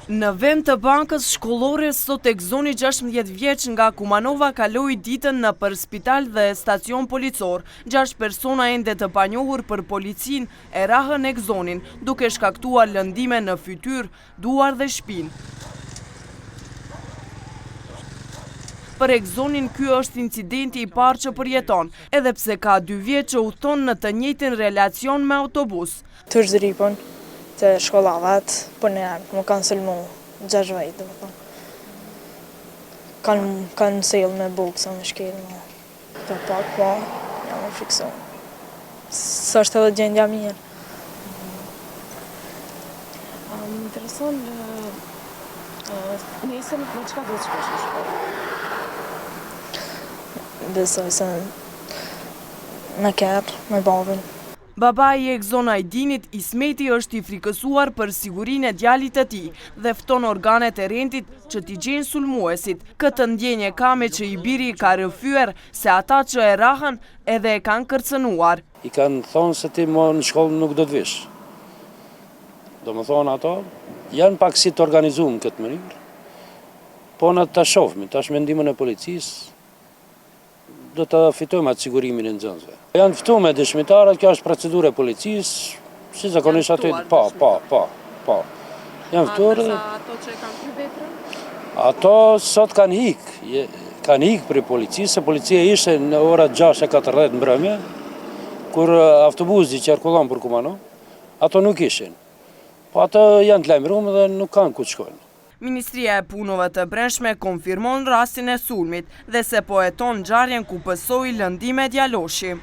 Në vend të bankës shkollore, sot egzoni 16 vjeç nga Kumanova kaloi ditën në për spital dhe stacion policor. 6 persona ende të panjohur për policin e rahën egzonin, duke shkaktuar lëndime në fytyr, duar dhe shpinë. Për egzonin, ky është incidenti i parë që përjeton, edhe pse ka 2 vjet që udhton në të njëjtin relacion me autobus. Të zhripon të shkollavat, për në jarë, më kanë sëllmu 6 vajtë, kanë sejlë me buksa, me shkelë, të pak, po, jam më fikson. Së është edhe gjendja mirë. Më intereson, nesër me qëka do të shkosh në shkollë? Besoj se me kërë, me babin. Baba i egzon Ajdinit, Ismeti, është i frikësuar për sigurinë e djalit të tij dhe fton organet e rendit që t'i gjenë sulmuesit. Këtë ndjenje ka me që i biri ka rrëfyer se ata që e rahën edhe e kanë kërcënuar. I kanë thonë se ti më në shkollë nuk do të vish. Do më thonë ato, janë pak si të organizuar në këtë mënyrë, po në të shofmi, tash mendimin e policisë, do të fitojmë atë sigurimin e nxënësve. Janë ftuar me dëshmitarët, kjo është procedurë e policisë, si zakonisht aty, po. Janë ftuar. Ato që e kanë kryer veprën? Ato sot kanë hik për policisë, se policia ishte në orat 6:40 mbrëmje, kur autobusi qarkullon për Kumanov, ato nuk ishin. Po ato janë të lajmëruar dhe nuk kanë ku të shkojnë. Ministria e Punëve të Brendshme konfirmon rastin e sulmit dhe se po heton ngjarjen ku pësoi lëndime djaloshi.